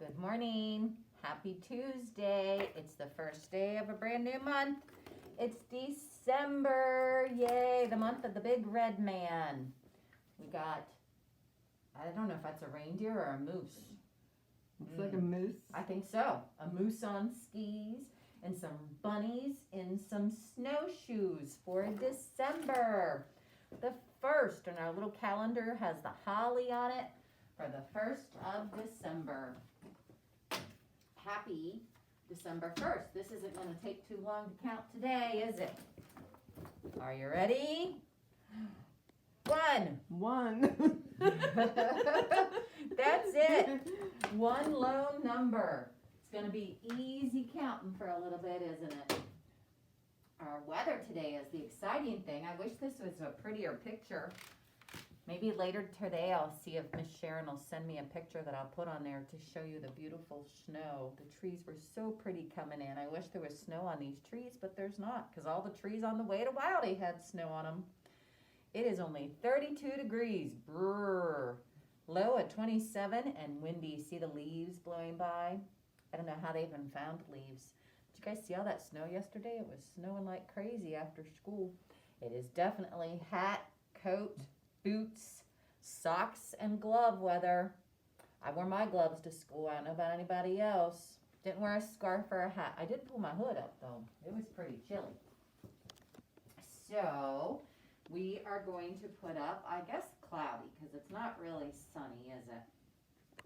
Good morning. Happy Tuesday. It's the first day of a brand new month. It's December. Yay, the month of the big red man. We got, I don't know if that's a reindeer or a moose. Looks like a moose. I think so. A moose on skis and some bunnies in some snowshoes for December. The first, and our little calendar has the holly on it for the 1st of December. Happy December 1st. This isn't going to take too long to count today, is it? Are you ready? One. That's it. One lone number. It's going to be easy counting for a little bit, isn't it? Our weather today is the exciting thing. I wish this was a prettier picture. Maybe later today I'll see if Miss Sharon will send me a picture that I'll put on there to show you the beautiful snow. The trees were so pretty coming in. I wish there was snow on these trees, but there's not because all the trees on the way to Wildy had snow on them. It is only 32 degrees. Brrr. Low at 27 and windy. See the leaves blowing by? I don't know how they even found leaves. Did you guys see all that snow yesterday? It was snowing like crazy after school. It is definitely hat, coat, boots, socks, and glove weather. I wore my gloves to school. I don't know about anybody else. Didn't wear a scarf or a hat. I did pull my hood up though. It was pretty chilly. So we are going to put up, I guess, cloudy because it's not really sunny, is it?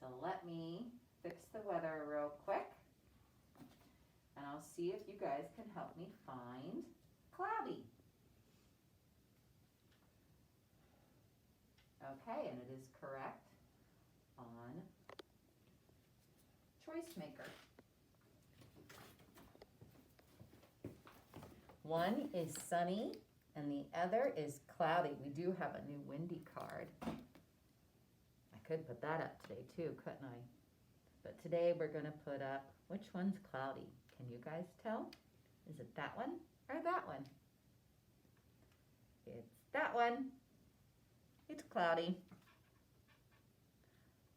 So let me fix the weather real quick and I'll see if you guys can help me find cloudy. Okay, and it is correct on Choice Maker. One is sunny and the other is cloudy. We do have a new windy card. I could put that up today too, couldn't I? But today we're going to put up, which one's cloudy? Can you guys tell? Is it that one or that one? It's that one. It's cloudy.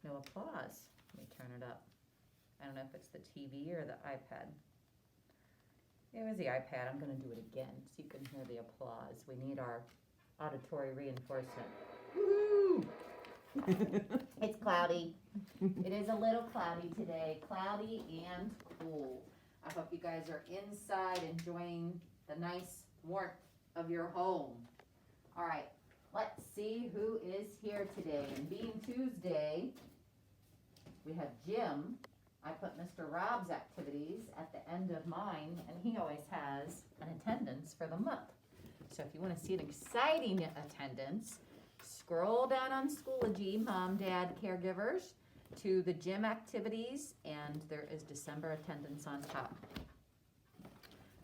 No applause. Let me turn it up. I don't know if it's the TV or the iPad. It was the iPad. I'm going to do it again so you can hear the applause. We need our auditory reinforcement. Woo! It's cloudy. It is a little cloudy today. Cloudy and cool. I hope you guys are inside enjoying the nice warmth of your home. All right. Let's see who is here today. And being Tuesday, we have Jim. I put Mr. Rob's activities at the end of mine, and he always has an attendance for the month. So if you want to see an exciting attendance, scroll down on Schoology, Mom, Dad, Caregivers, to the gym activities, and there is December attendance on top.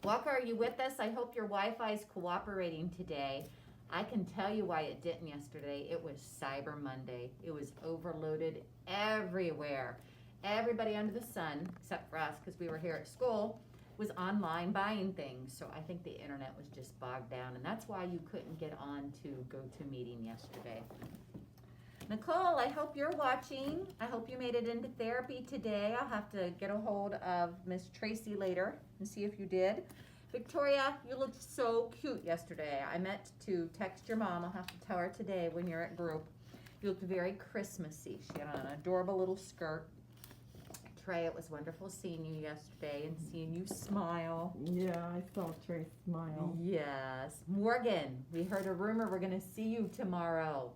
Walker, are you with us? I hope your Wi-Fi is cooperating today. I can tell you why it didn't yesterday. It was Cyber Monday. It was overloaded everywhere. Everybody under the sun, except for us because we were here at school, was online buying things. So I think the internet was just bogged down, and that's why you couldn't get on to GoToMeeting yesterday. Nicole, I hope you're watching. I hope you made it into therapy today. I'll have to get a hold of Miss Tracy later and see if you did. Victoria, you looked so cute yesterday. I meant to text your mom. I'll have to tell her today when you're at group. You looked very Christmassy. She had on an adorable little skirt. Trey, it was wonderful seeing you yesterday and seeing you smile. Yeah, I saw Trey smile. Yes. Morgan, we heard a rumor we're going to see you tomorrow.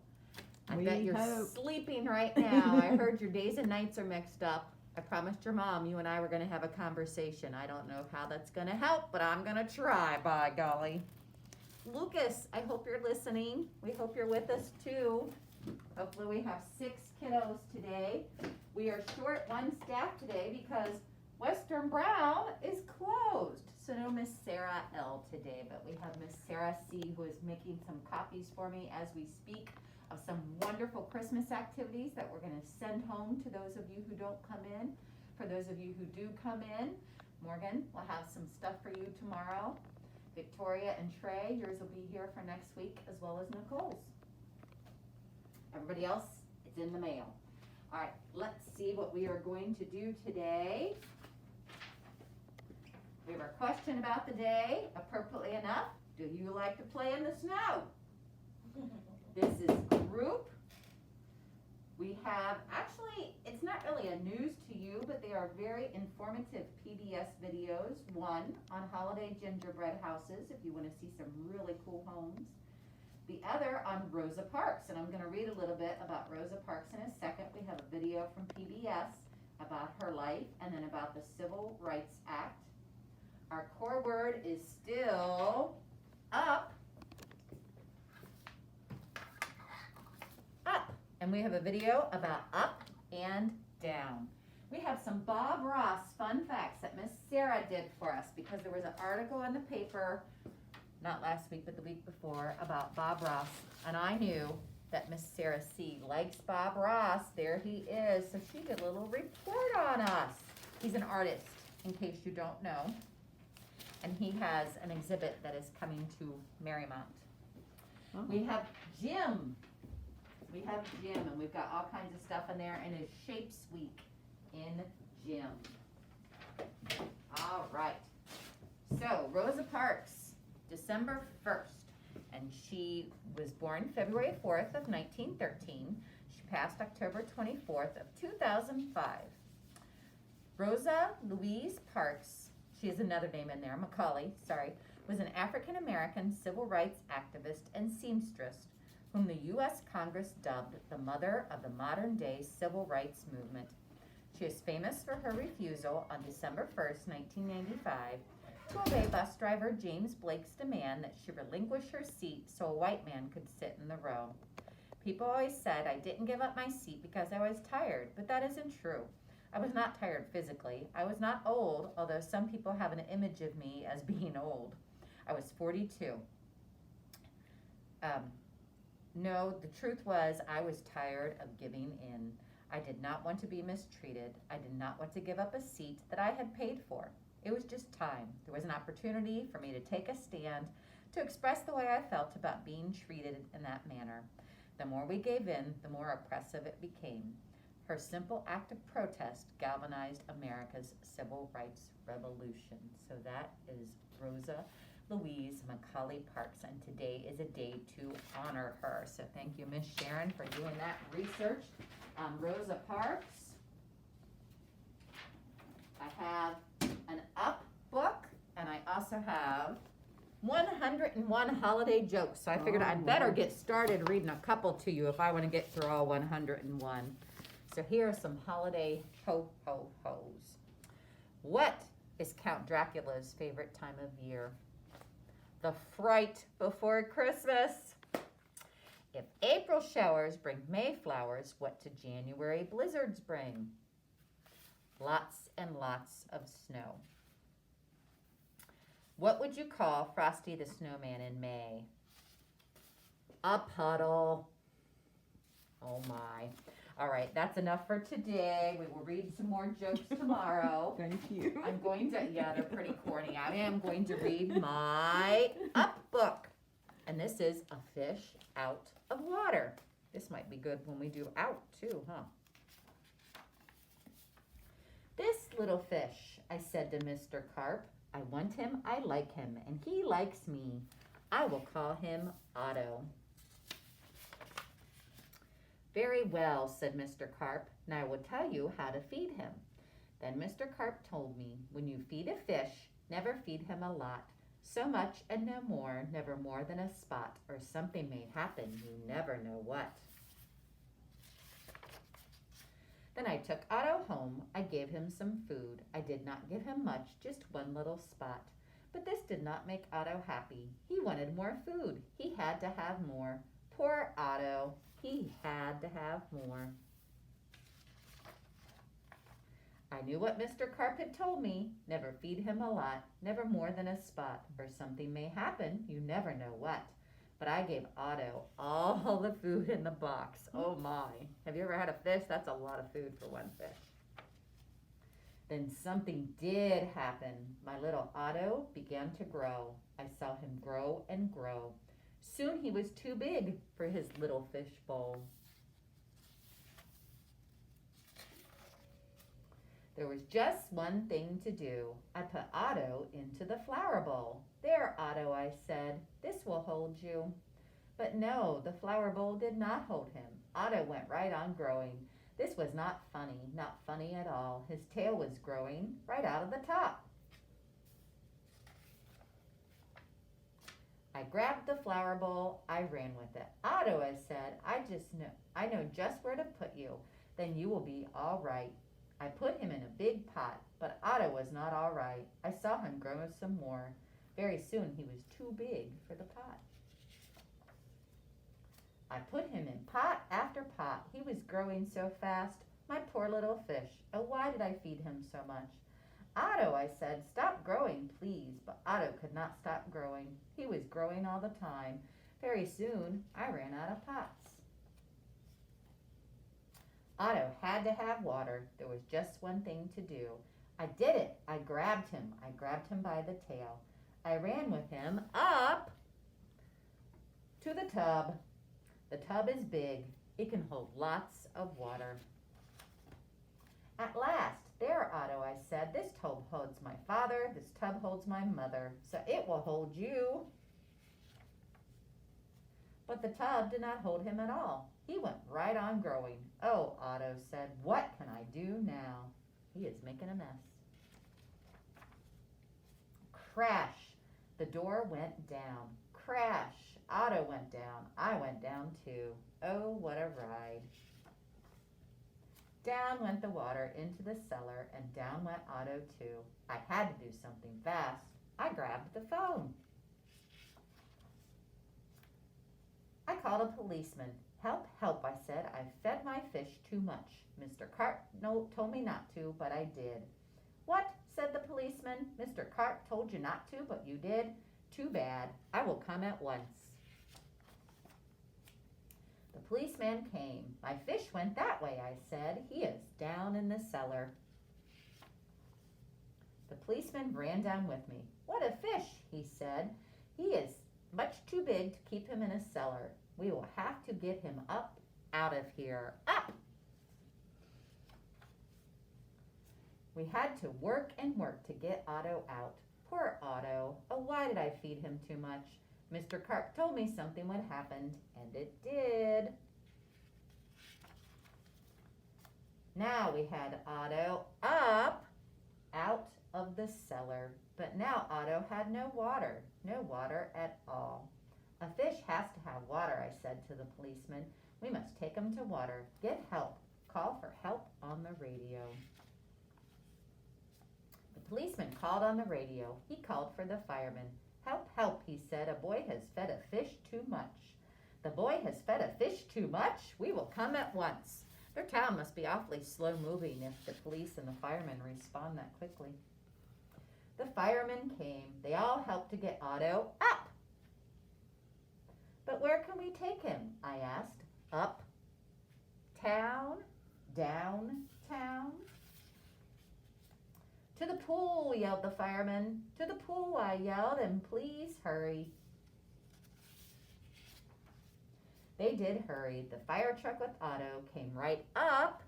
I bet you're sleeping right now. I heard your days and nights are mixed up. I promised your mom you and I were going to have a conversation. I don't know how that's going to help, but I'm going to try, by golly. Lucas, I hope you're listening. We hope you're with us too. Hopefully we have 6 kiddos today. We are short one staff today because Western Brown is closed. So no Miss Sarah L today, but we have Miss Sarah C who is making some copies for me as we speak of some wonderful Christmas activities that we're going to send home to those of you who don't come in. For those of you who do come in, Morgan will have some stuff for you tomorrow. Victoria and Trey, yours will be here for next week as well as Nicole's. Everybody else, it's in the mail. All right, let's see what we are going to do today. We have our question about the day, appropriately enough. Do you like to play in the snow? This is group. We have, actually, it's not really a news to you, but they are very informative PBS videos. One on holiday gingerbread houses, if you want to see some really cool homes. The other on Rosa Parks, and I'm going to read a little bit about Rosa Parks in a second. We have a video from PBS about her life and then about the Civil Rights Act. Our core word is still up. Up. And we have a video about up and down. We have some Bob Ross fun facts that Miss Sarah did for us because there was an article in the paper, not last week, but the week before, about Bob Ross. And I knew that Miss Sarah C. likes Bob Ross. There he is. So she did a little report on us. He's an artist, in case you don't know. And he has an exhibit that is coming to Marymount. Oh. We have Jim. We have Jim, and we've got all kinds of stuff in there, and it's Shapes Week in Jim. All right. So, Rosa Parks, December 1st, and she was born February 4th of 1913. She passed October 24th of 2005. Rosa Louise Parks, she has another name in there, Macaulay, sorry, was an African-American civil rights activist and seamstress whom the U.S. Congress dubbed the mother of the modern-day civil rights movement. She is famous for her refusal on December 1st, 1995, to obey bus driver James Blake's demand that she relinquish her seat so a white man could sit in the row. People always said I didn't give up my seat because I was tired, but that isn't true. I was not tired physically. I was not old, although some people have an image of me as being old. I was 42. No, the truth was I was tired of giving in. I did not want to be mistreated. I did not want to give up a seat that I had paid for. It was just time. There was an opportunity for me to take a stand, to express the way I felt about being treated in that manner. The more we gave in, the more oppressive it became. Her simple act of protest galvanized America's civil rights revolution. So that is Rosa Louise Macaulay Parks, and today is a day to honor her. So thank you, Miss Sharon, for doing that research on Rosa Parks. I have an Up book, and I also have 101 holiday jokes. So I figured I'd better get started reading a couple to you if I want to get through all 101. So here are some holiday ho-ho-hos. What is Count Dracula's favorite time of year? The fright before Christmas. If April showers bring May flowers, what do January blizzards bring? Lots and lots of snow. What would you call Frosty the Snowman in May? A puddle. Oh my. All right, that's enough for today. We will read some more jokes tomorrow. Thank you. I'm going to, yeah, they're pretty corny. I am going to read my Up book. And this is A Fish Out of Water. This might be good when we do out too, huh? This little fish, I said to Mr. Carp, I want him, I like him, and he likes me. I will call him Otto. Very well, said Mr. Carp. Now I will tell you how to feed him. Then Mr. Carp told me, when you feed a fish, never feed him a lot. So much and no more, never more than a spot, or something may happen, you never know what. Then I took Otto home. I gave him some food. I did not give him much, just one little spot. But this did not make Otto happy. He wanted more food. He had to have more. Poor Otto. He had to have more. I knew what Mr. Carp had told me. Never feed him a lot, never more than a spot, or something may happen, you never know what. But I gave Otto all the food in the box. Oh my. Have you ever had a fish? That's a lot of food for one fish. Then something did happen. My little Otto began to grow. I saw him grow and grow. Soon he was too big for his little fish bowl. There was just one thing to do. I put Otto into the flower bowl. There, Otto, I said, this will hold you. But no, the flower bowl did not hold him. Otto went right on growing. This was not funny at all. His tail was growing right out of the top. I grabbed the flower bowl. I ran with it. Otto, I said, I know just where to put you. Then you will be all right. I put him in a big pot, but Otto was not all right. I saw him grow some more. Very soon he was too big for the pot. I put him in pot after pot. He was growing so fast. My poor little fish. Oh, why did I feed him so much? Otto, I said, stop growing, please. But Otto could not stop growing. He was growing all the time. Very soon, I ran out of pots. Otto had to have water. There was just one thing to do. I did it. I grabbed him. I grabbed him by the tail. I ran with him up to the tub. The tub is big. It can hold lots of water. At last, there, Otto, I said, this tub holds my father, this tub holds my mother, so it will hold you. But the tub did not hold him at all. He went right on growing. Oh, Otto said, what can I do now? He is making a mess. Crash! The door went down. Crash! Otto went down. I went down too. Oh, what a ride. Down went the water into the cellar, and down went Otto too. I had to do something fast. I grabbed the phone. I called a policeman. Help, help, I said. I fed my fish too much. Mr. Carp told me not to, but I did. What? Said the policeman. Mr. Carp told you not to, but you did? Too bad. I will come at once. The policeman came. My fish went that way, I said. He is down in the cellar. The policeman ran down with me. What a fish, he said. He is much too big to keep him in a cellar. We will have to get him up out of here. Up! We had to work and work to get Otto out. Poor Otto. Oh, why did I feed him too much? Mr. Carp told me something would happen, and it did. Now we had Otto up out of the cellar. But now Otto had no water at all. A fish has to have water, I said to the policeman. We must take him to water. Get help. Call for help on the radio. The policeman called on the radio. He called for the fireman. Help, help, he said. A boy has fed a fish too much. The boy has fed a fish too much? We will come at once. Their town must be awfully slow moving if the police and the firemen respond that quickly. The firemen came. They all helped to get Otto up. But where can we take him? I asked. Up? Town? Down? Town? To the pool, yelled the fireman. To the pool, I yelled, and please hurry. They did hurry. The fire truck with Otto came right up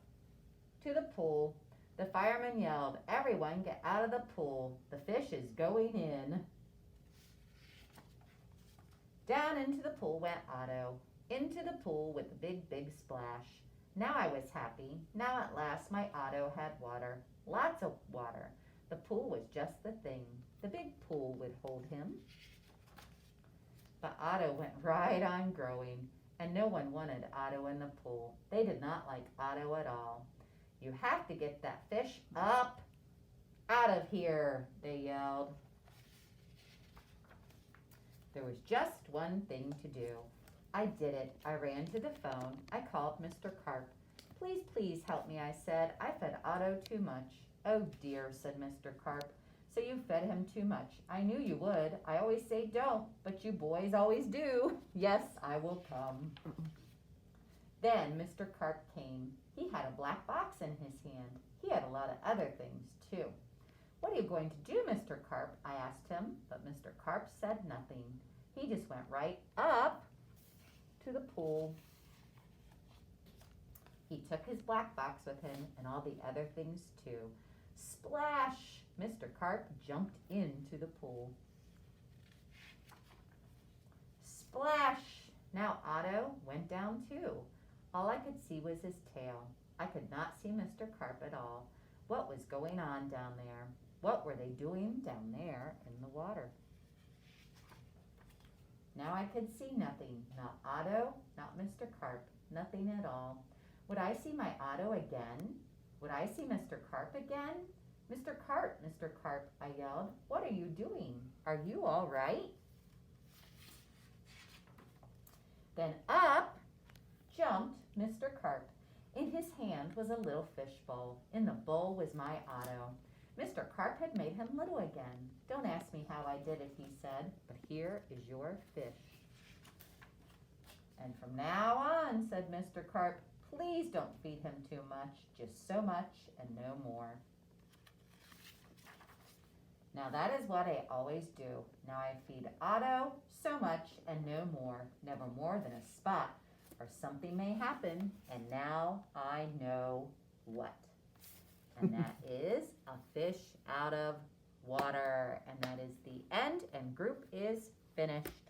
to the pool. The fireman yelled, everyone get out of the pool. The fish is going in. Down into the pool went Otto. Into the pool with a big, big splash. Now I was happy. Now at last my Otto had water. Lots of water. The pool was just the thing. The big pool would hold him. But Otto went right on growing, and no one wanted Otto in the pool. They did not like Otto at all. You have to get that fish up out of here, they yelled. There was just one thing to do. I did it. I ran to the phone. I called Mr. Carp. Please, please help me, I said. I fed Otto too much. Oh dear, said Mr. Carp. So you fed him too much. I knew you would. I always say don't, but you boys always do. Yes, I will come. Then Mr. Carp came. He had a black box in his hand. He had a lot of other things, too. What are you going to do, Mr. Carp? I asked him, but Mr. Carp said nothing. He just went right up to the pool. He took his black box with him and all the other things, too. Splash! Mr. Carp jumped into the pool. Splash! Now Otto went down too. All I could see was his tail. I could not see Mr. Carp at all. What was going on down there? What were they doing down there in the water? Now I could see nothing. Not Otto, not Mr. Carp. Nothing at all. Would I see my Otto again? Would I see Mr. Carp again? Mr. Carp, I yelled. What are you doing? Are you all right? Then up jumped Mr. Carp. In his hand was a little fish bowl. In the bowl was my Otto. Mr. Carp had made him little again. Don't ask me how I did it, he said, but here is your fish. And from now on, said Mr. Carp, please don't feed him too much, just so much and no more. Now that is what I always do. Now I feed Otto so much and no more, never more than a spot, or something may happen, and now I know what. And that is a fish out of water. And that is the end, and group is finished.